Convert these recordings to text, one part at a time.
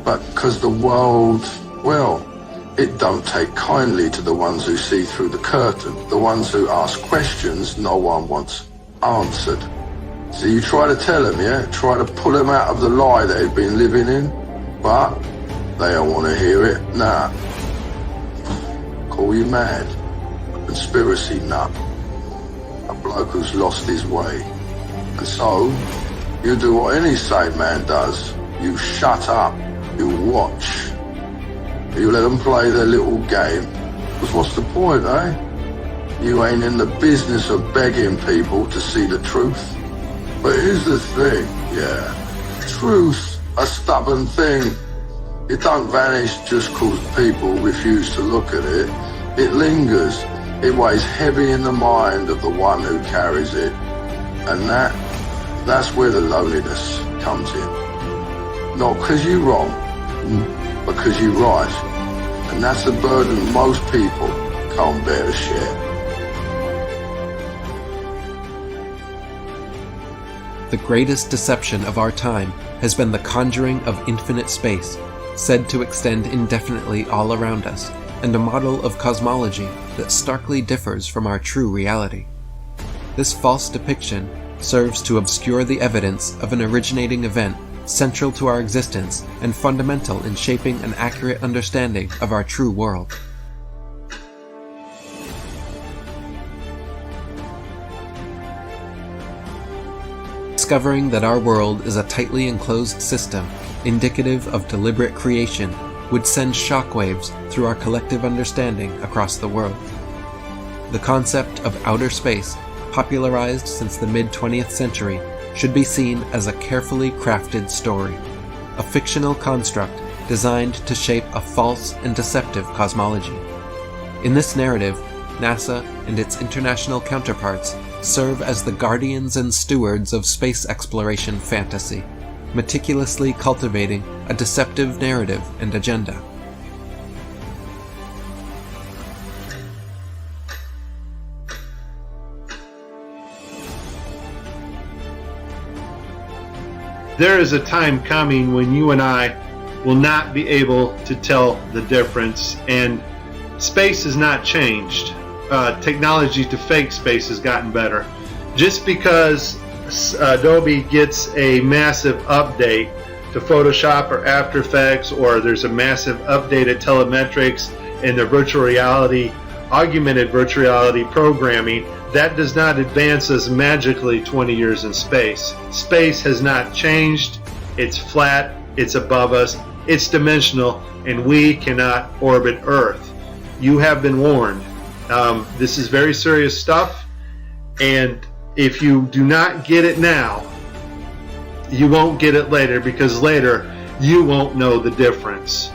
But because the world, well, it don't take kindly to the ones who see through the curtain, the ones who ask questions no one wants answered. So you try to tell them, yeah? Try to pull them out of the lie that they've been living in, but they don't want to hear it. Nah. Call you mad. A conspiracy nut. A bloke who's lost his way. And so, you do what any sane man does. You shut up. You watch. You let them play their little game. Because what's the point, eh? You ain't in the business of begging people to see the truth. But here's the thing, yeah. Truth's a stubborn thing. It don't vanish just cause people refuse to look at it. It lingers. It weighs heavy in the mind of the one who carries it. And that's where the loneliness comes in. Not because you're wrong, but because you're right. And that's a burden most people can't bear to share. The greatest deception of our time has been the conjuring of infinite space, said to extend indefinitely all around us, and a model of cosmology that starkly differs from our true reality. This false depiction serves to obscure the evidence of an originating event central to our existence and fundamental in shaping an accurate understanding of our true world. Discovering that our world is a tightly enclosed system, indicative of deliberate creation, would send shockwaves through our collective understanding across the world. The concept of outer space, popularized since the mid-20th century, should be seen as a carefully crafted story, a fictional construct designed to shape a false and deceptive cosmology. In this narrative, NASA and its international counterparts serve as the guardians and stewards of space exploration fantasy, meticulously cultivating a deceptive narrative and agenda. There is a time coming when you and I will not be able to tell the difference, and space has not changed. Technology to fake space has gotten better. Just because Adobe gets a massive update to Photoshop or After Effects, or there's a massive update at Telemetrics and their virtual reality, augmented virtual reality programming, that does not advance us magically 20 years in space. Space has not changed. It's flat, it's above us, it's dimensional, and we cannot orbit Earth. You have been warned. This is very serious stuff, and if you do not get it now, you won't get it later, because later you won't know the difference.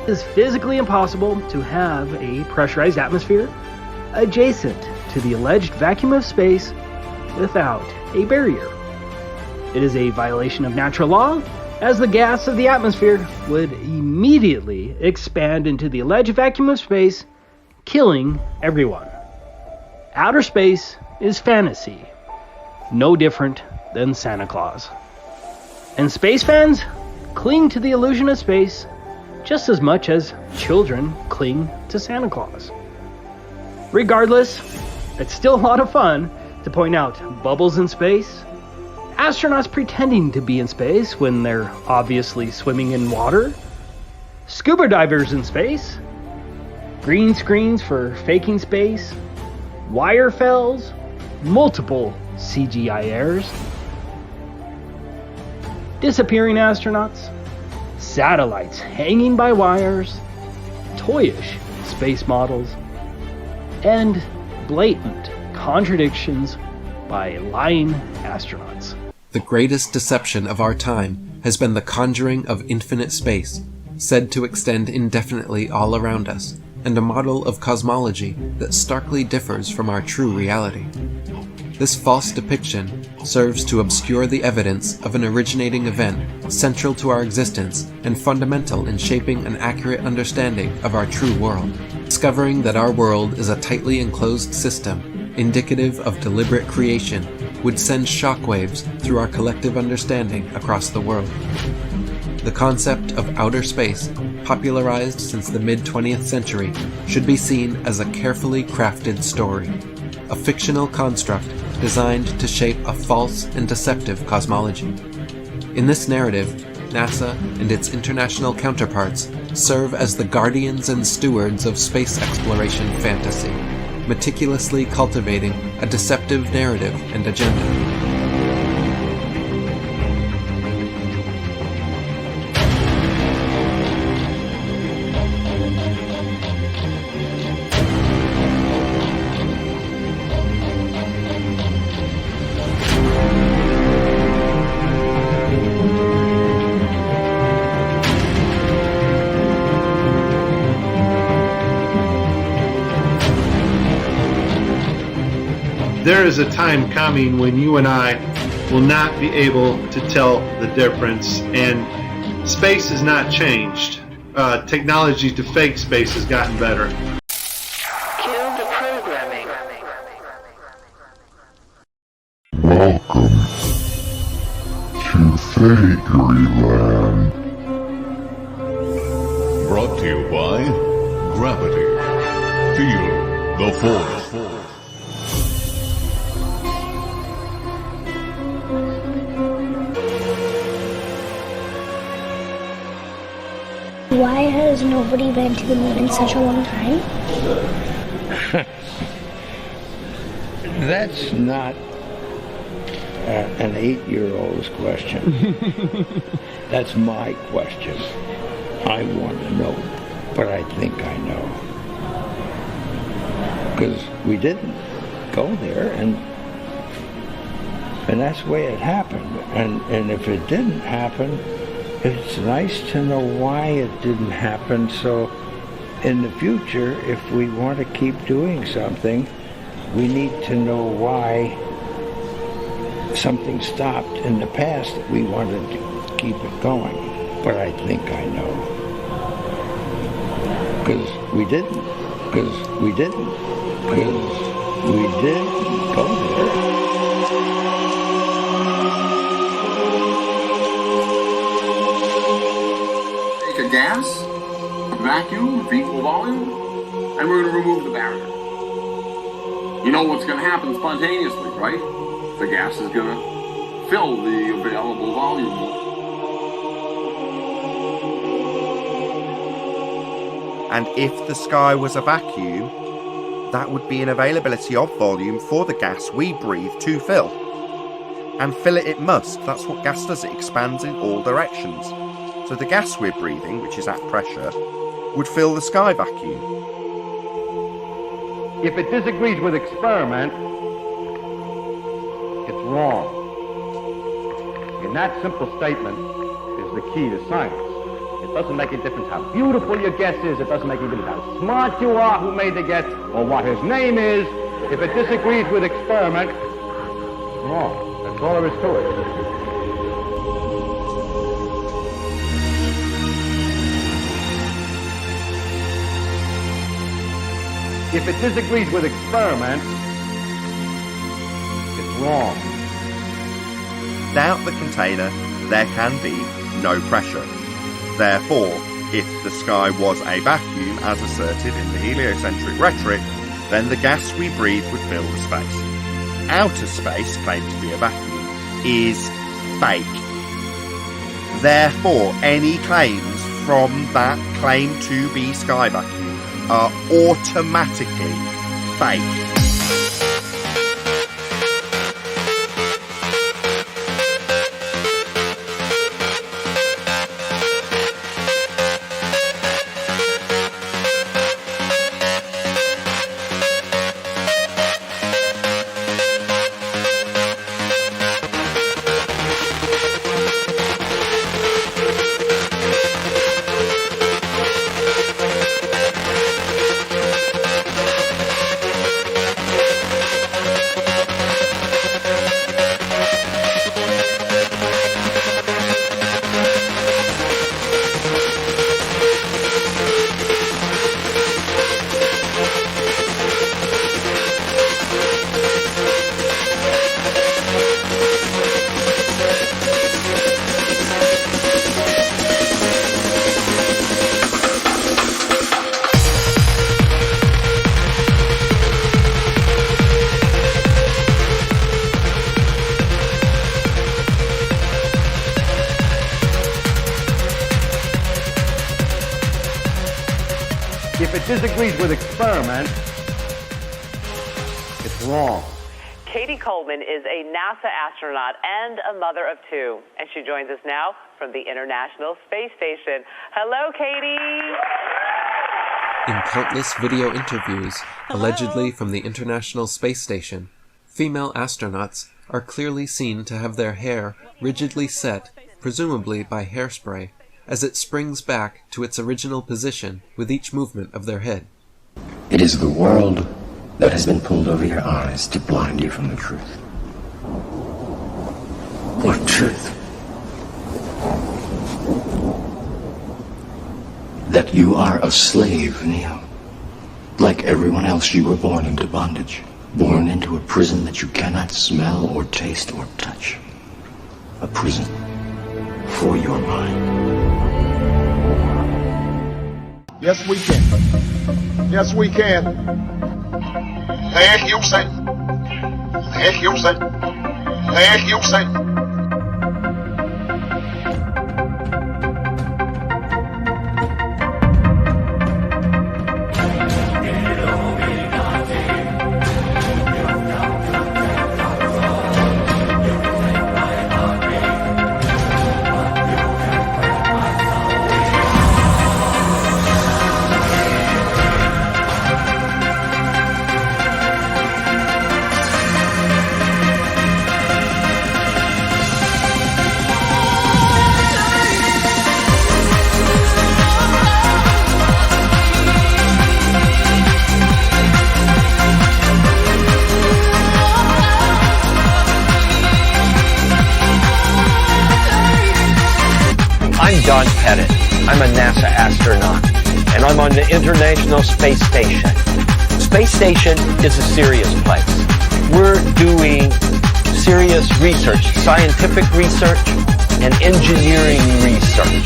It is physically impossible to have a pressurized atmosphere adjacent to the alleged vacuum of space without a barrier. It is a violation of natural law, as the gas of the atmosphere would immediately expand into the alleged vacuum of space, killing everyone. Outer space is fantasy, no different than Santa Claus. And space fans cling to the illusion of space just as much as children cling to Santa Claus. Regardless, it's still a lot of fun to point out bubbles in space, astronauts pretending to be in space when they're obviously swimming in water, scuba divers in space, green screens for faking space, wire fells, multiple CGI errors, disappearing astronauts, satellites hanging by wires, toyish space models, and blatant contradictions by lying astronauts. The greatest deception of our time has been the conjuring of infinite space, said to extend indefinitely all around us, and a model of cosmology that starkly differs from our true reality. This false depiction serves to obscure the evidence of an originating event central to our existence and fundamental in shaping an accurate understanding of our true world. Discovering that our world is a tightly enclosed system, indicative of deliberate creation, would send shockwaves through our collective understanding across the world. The concept of outer space, popularized since the mid-20th century, should be seen as a carefully crafted story, a fictional construct designed to shape a false and deceptive cosmology. In this narrative, NASA and its international counterparts serve as the guardians and stewards of space exploration fantasy, meticulously cultivating a deceptive narrative and agenda. There is a time coming when you and I will not be able to tell the difference, and space has not changed. Technology to fake space has gotten better. Kill the programming. Welcome to Fakeryland. Brought to you by Gravity. Feel the Force. Why has nobody been to the moon in such a long time? That's not an 8-year-old's question. That's my question. I want to know, but I think I know. Because we didn't go there, and that's the way it happened. And if it didn't happen, it's nice to know why it didn't happen, so in the future, if we want to keep doing something, we need to know why something stopped in the past that we wanted to keep it going. But I think I know. Because we didn't go there. A gas, a vacuum of equal volume, and we're going to remove the barrier. You know what's going to happen spontaneously, right? The gas is going to fill the available volume. And if the sky was a vacuum, that would be an availability of volume for the gas we breathe to fill. And fill it must. That's what gas does, it expands in all directions. So the gas we're breathing, which is at pressure, would fill the sky vacuum. If it disagrees with experiment, it's wrong. And that simple statement is the key to science. It doesn't make a difference how beautiful your guess is, it doesn't make a difference how smart you are, who made the guess, or what his name is. If it disagrees with experiment, it's wrong. That's all there is to it. If it disagrees with experiment, it's wrong. Without the container, there can be no pressure. Therefore, if the sky was a vacuum, as asserted in the heliocentric rhetoric, then the gas we breathe would fill the space. Outer space, claimed to be a vacuum, is fake. Therefore, any claims from that claim to be sky vacuum are automatically fake. If it disagrees with experiment, it's wrong. Katie Coleman is a NASA astronaut and a mother of two, and she joins us now from the International Space Station. Hello, Katie! In countless video interviews, allegedly from the International Space Station, female astronauts are clearly seen to have their hair rigidly set, presumably by hairspray, as it springs back to its original position with each movement of their head. It is the world that has been pulled over your eyes to blind you from the truth. What truth? That you are a slave, Neo. Like everyone else, you were born into bondage. Born into a prison that you cannot smell or taste or touch. A prison for your mind. Yes, we can. Yes, we can. Thank you, sir. Thank you, sir. Thank you, sir. I'm Don Pettit. I'm a NASA astronaut, and I'm on the International Space Station. Space Station is a serious place. We're doing serious research, scientific research, and engineering research.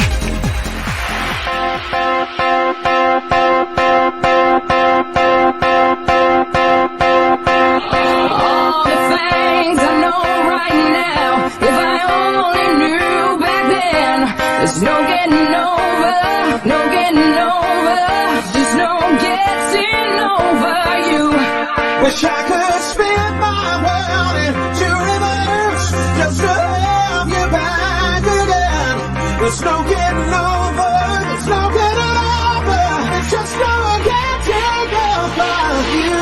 All the things I know right now, if I only knew back then. There's no getting over, no getting over, just no getting over you. Wish I could spin my world into reverse, just to have you back again. There's no getting over, there's no getting over, just no getting over you.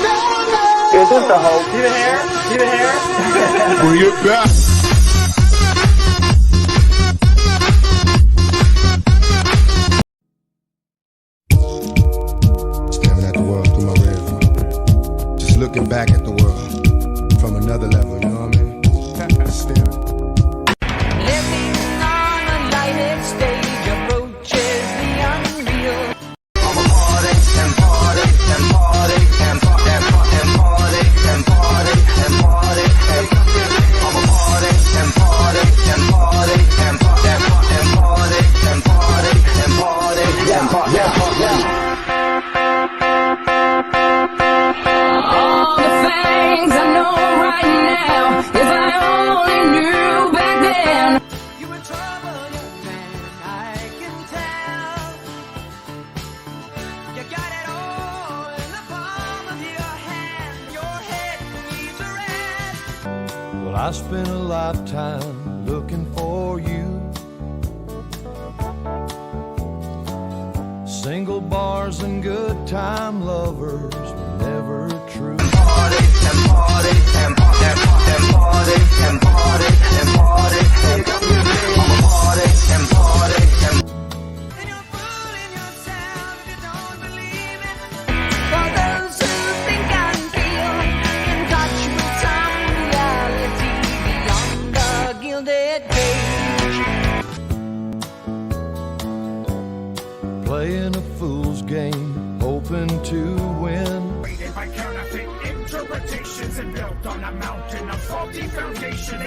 No, no. Is this the hope? See the hair? See the hair? Bring it back. Looking back at the world from another level, you know what I mean? Staring. Living on a lighted stage approaches the unreal. I'm a party and party and party and party and party and party and party and party. I'm a party and party and party and party and party and party and party and party and party. All the things I know right now, if I only knew back then. You in trouble, young man, I can tell. You got it all in the palm of your hand. Your head needs a rest. Well, I spent a lifetime looking for you. Single bars and good time lovers were never true. Party and party and party and party and party and party and party. I'm a party and party and. And you're fooling yourself if you don't believe it. For those who think and feel in touch with some reality beyond the gilded cage. Playing a fool's game, hoping to win. By counterfeit interpretations and built on a mountain of faulty foundation.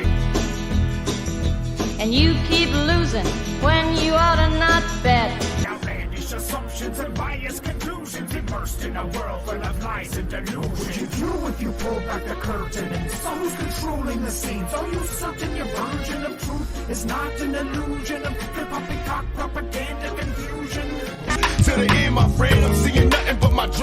And you keep losing when you ought to not bet. Outlandish assumptions and biased conclusions, immersed in a world full of lies and delusions. Would you do if you pull back the curtain and saw who's controlling the scenes? Are you certain your version of truth is not an illusion of hip-hop cock propaganda confusion? To the end, my friend.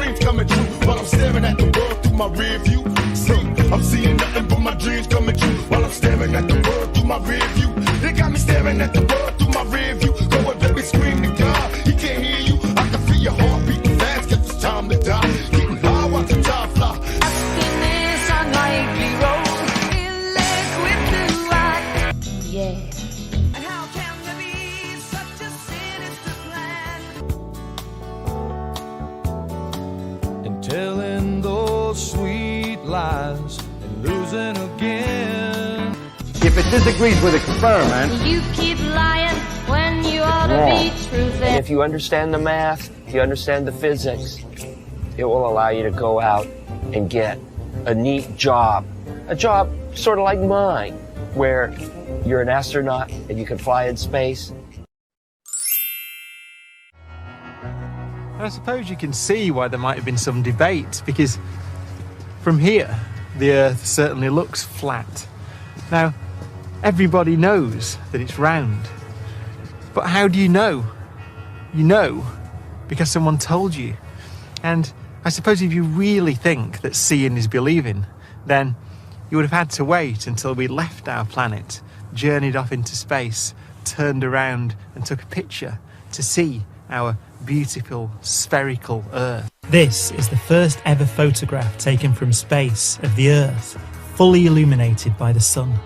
dreams coming true while I'm staring at the world through my rear view. See, I'm seeing nothing but my dreams coming true while I'm staring at the world through my rear view. They got me staring at the world through my rear view. Go and baby, scream to God, he can't hear you. I can feel your heart beating fast, guess it's time to die. Getting high, watching time fly. In this unlikely road, illiquid blue eye. Yeah. And how can there be such a sinister plan? And telling those sweet lies and losing again. If it disagrees with experiment, You keep lying when you ought to be truthing. And if you understand the math, if you understand the physics, it will allow you to go out and get a neat job. A job sort of like mine, where you're an astronaut and you can fly in space. I suppose you can see why there might have been some debate, because from here, the Earth certainly looks flat. Now, everybody knows that it's round. But how do you know? You know because someone told you. And I suppose if you really think that seeing is believing, then you would have had to wait until we left our planet, journeyed off into space, turned around and took a picture to see our beautiful spherical Earth. This is the first ever photograph taken from space of the Earth, fully illuminated by the sun.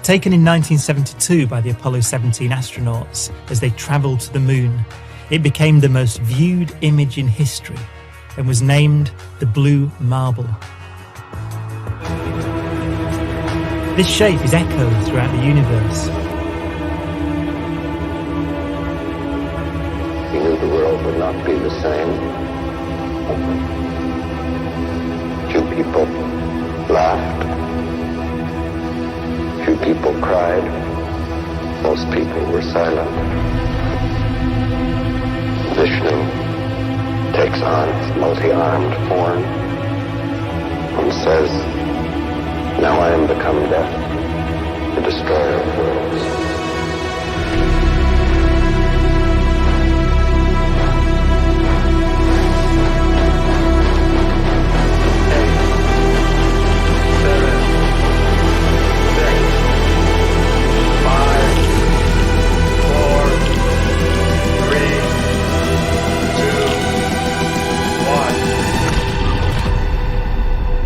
Taken in 1972 by the Apollo 17 astronauts as they travelled to the moon, it became the most viewed image in history and was named the Blue Marble. This shape is echoed throughout the universe. He knew the world would not be the same. Few people laughed. Few people cried. Most people were silent. Vishnu takes on its multi-armed form and says, "Now I am become death, the destroyer of worlds."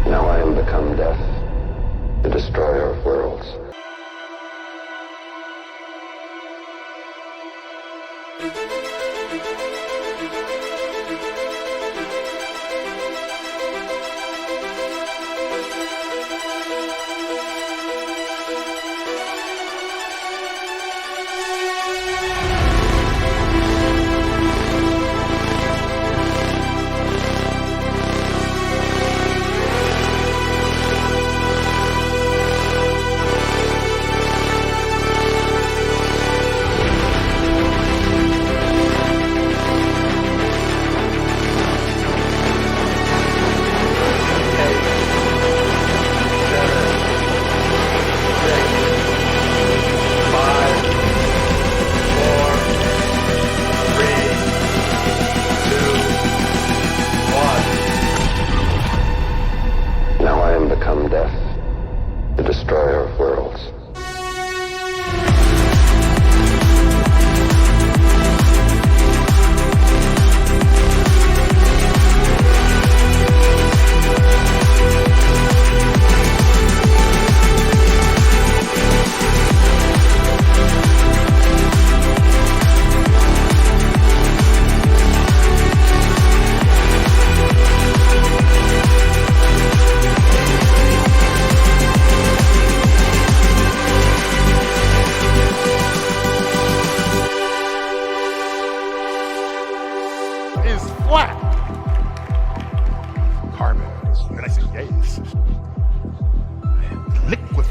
Now I am become death, the destroyer of worlds.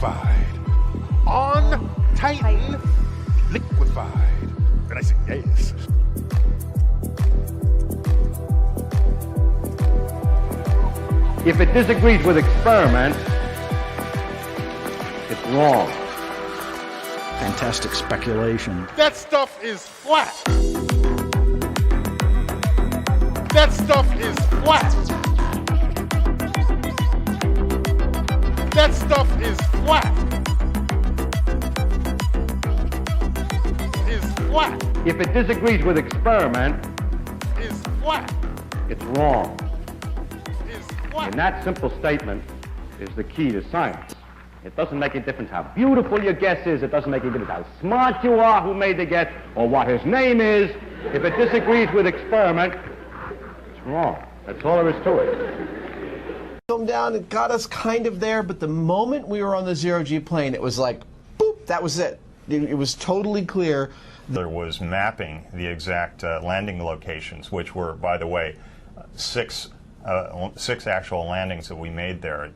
liquefied. On Titan, liquefied. And I said, yes. If it disagrees with experiment, it's wrong. Fantastic speculation. That stuff is flat. That stuff is flat. it disagrees with experiment, It's flat. it's wrong. It's flat. And that simple statement is the key to science. It doesn't make a difference how beautiful your guess is. It doesn't make a difference how smart you are who made the guess or what his name is. If it disagrees with experiment, it's wrong. That's all there is to it. Come down, it got us kind of there, but the moment we were on the zero-G plane, it was like, boop, that was it. It was totally clear. There was mapping the exact landing locations, which were, by the way, six actual landings that we made there.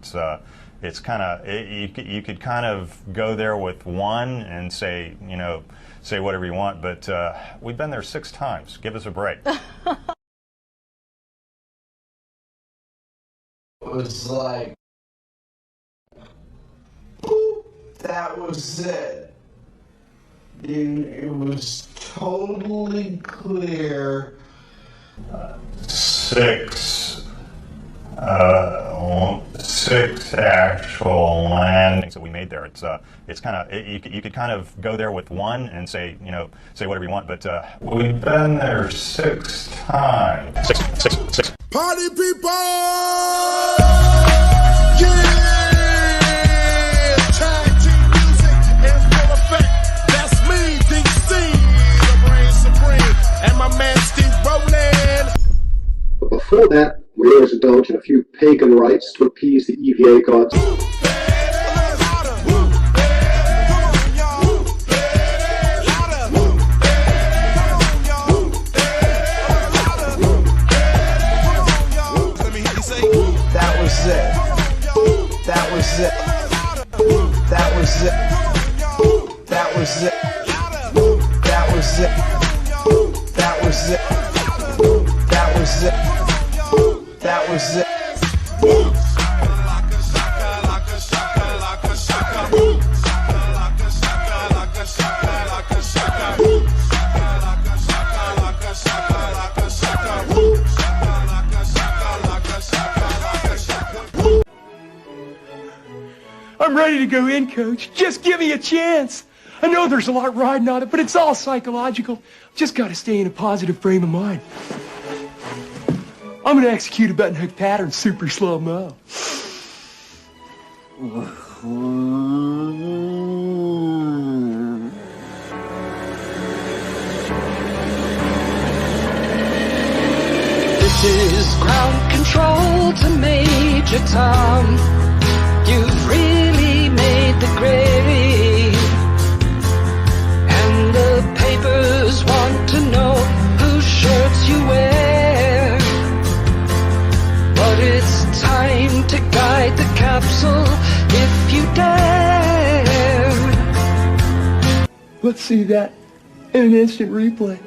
It's kind of, you could kind of go there with one and say, you know, say whatever you want, but we've been there 6 times. Give us a break. It was like, boop, that was it. It was totally clear. 6 actual landings that we made there. It's kind of, you could kind of go there with one and say, you know, say whatever you want, but we've been there 6 times. Six. Party people! Yeah! Tag team music in full effect. That's me, DC, the brain supreme, and my man Steve Rowland. But before that, we always indulge in a few pagan rites to appease the EVA gods. That was it. That was it. That was it. That was it. That was it. That was it. That was it. That was it. I'm ready to go in, Coach. Just give me a chance. I know there's a lot riding on it, but it's all psychological. Just got to stay in a positive frame of mind. I'm going to execute a button hook pattern super slow-mo. This is ground control to Major Tom. You've really made the grade, and the papers want to know whose shirts you wear. But it's time to guide the capsule if you dare. Let's see that in an instant replay.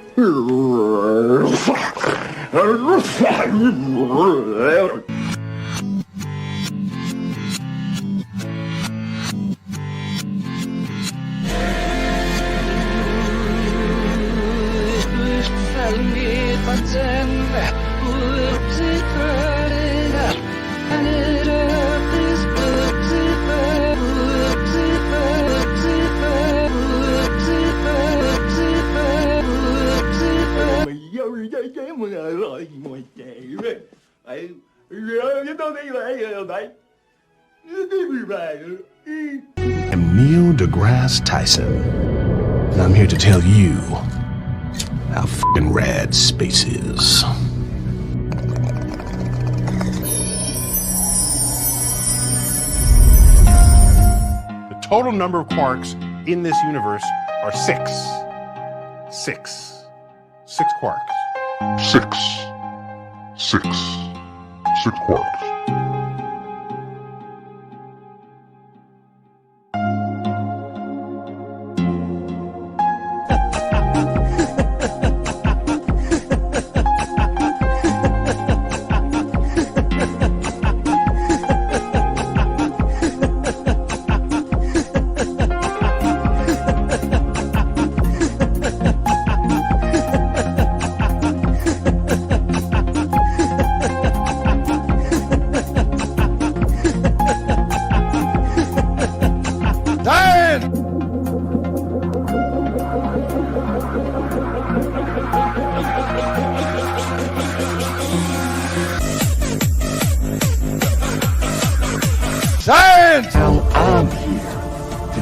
I'm Neil deGrasse Tyson, and I'm here to tell you how f***ing rad space is. The total number of quarks in this universe are 6. 6 quarks. 6 quarks.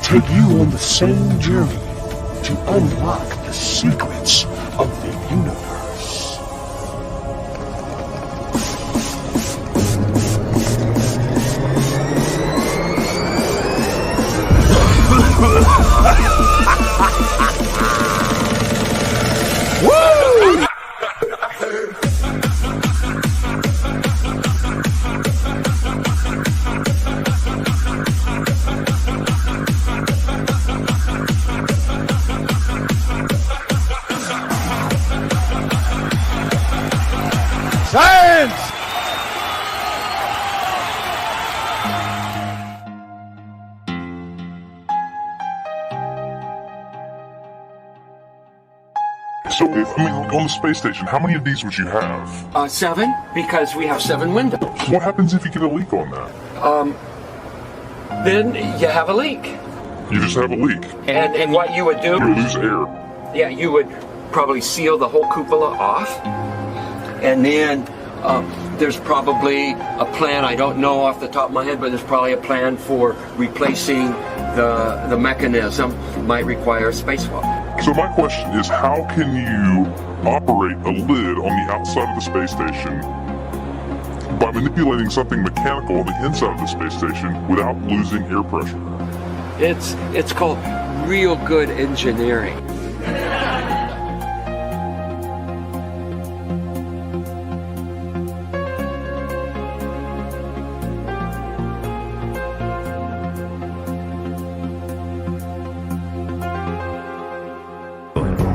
take you on the same journey to unlock the secrets of the universe. Woo! Science! So, I mean, on the space station, how many of these would you have? 7, because we have 7 windows. What happens if you get a leak on that? Then you have a leak. You just have a leak. And what you would do... You lose air. Yeah, you would probably seal the whole cupola off. And then there's probably a plan, I don't know off the top of my head, but there's probably a plan for replacing the mechanism. Might require a spacewalk. So my question is, how can you operate a lid on the outside of the space station by manipulating something mechanical on the inside of the space station without losing air pressure? It's called real good engineering.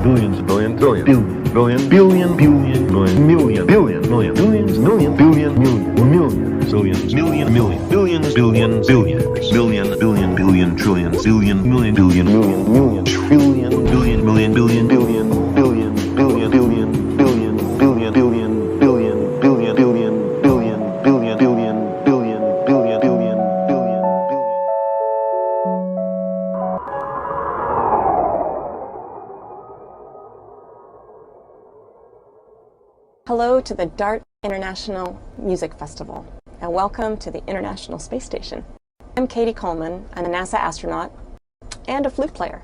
Billions, billion, billion, billion, billion, billion, billion, million, billion, million, billions, million, billion, million, million, zillions, million, million, billions, billion, billions, billion, billion, billion, trillion, zillion, million, billion, million, million, trillion, billion, million, billion, billion, billion, billion, billion, billion, billion, billion, billion, billion, billion, billion, billion, billion, billion, billion, billion, billion. Hello to the DART International Music Festival, and welcome to the International Space Station. I'm Katie Coleman. I'm a NASA astronaut and a flute player.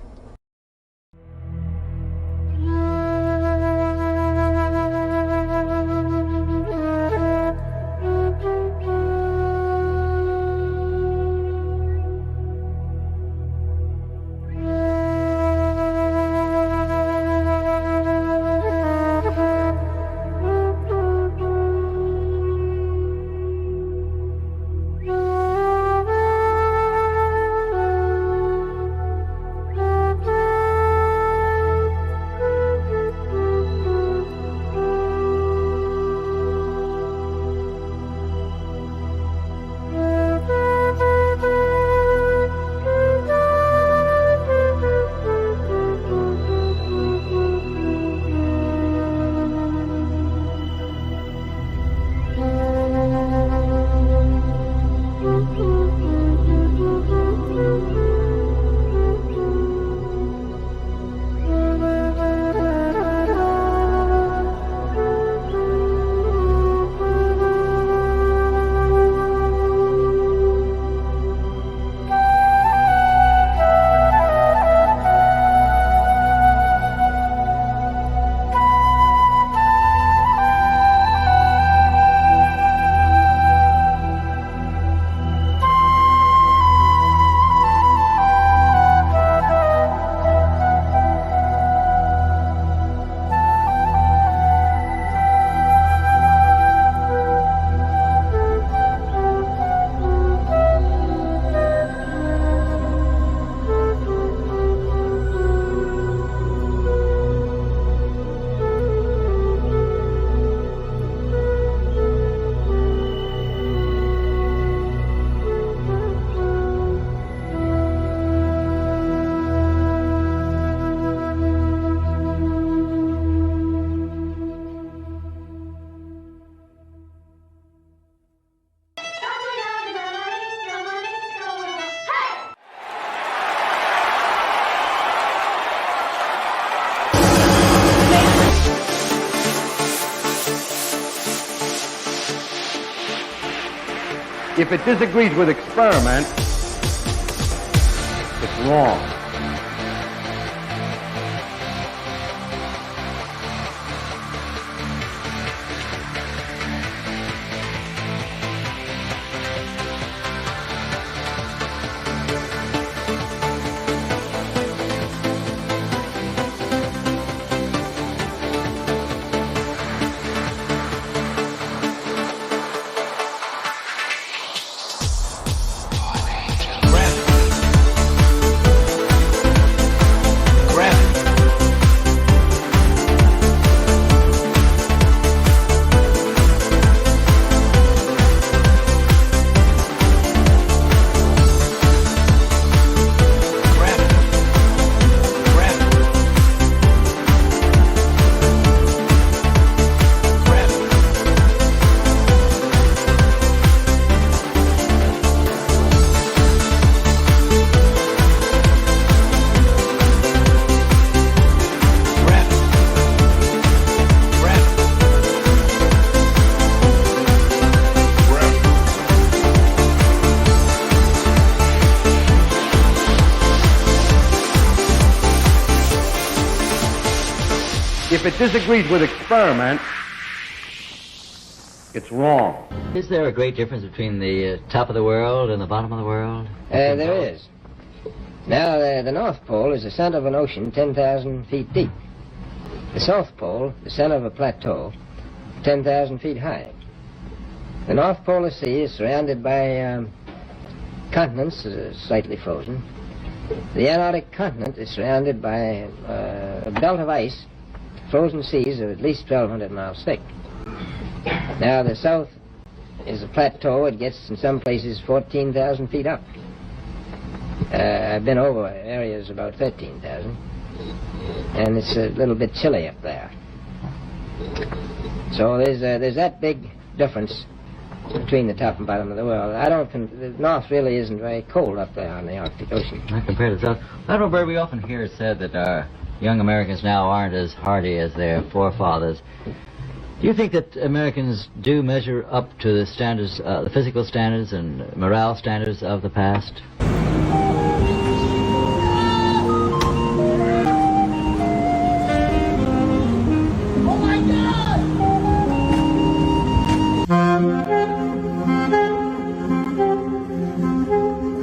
If it disagrees with experiment, it's wrong. If it disagrees with experiment, it's wrong. Is there a great difference between the top of the world and the bottom of the world? There is. Now, the North Pole is the center of an ocean 10,000 feet deep. The South Pole, the center of a plateau 10,000 feet high. The North Polar Sea is surrounded by continents slightly frozen. The Antarctic continent is surrounded by a belt of ice, frozen seas of at least 1,200 miles thick. Now, the south is a plateau. It gets, in some places, 14,000 feet up. I've been over areas about 13,000. And it's a little bit chilly up there. So there's that big difference between the top and bottom of the world. The north really isn't very cold up there on the Arctic Ocean. Not compared to the south. Admiral Byrd, we often hear it said that our young Americans now aren't as hardy as their forefathers. Do you think that Americans do measure up to the standards, the physical standards and morale standards of the past?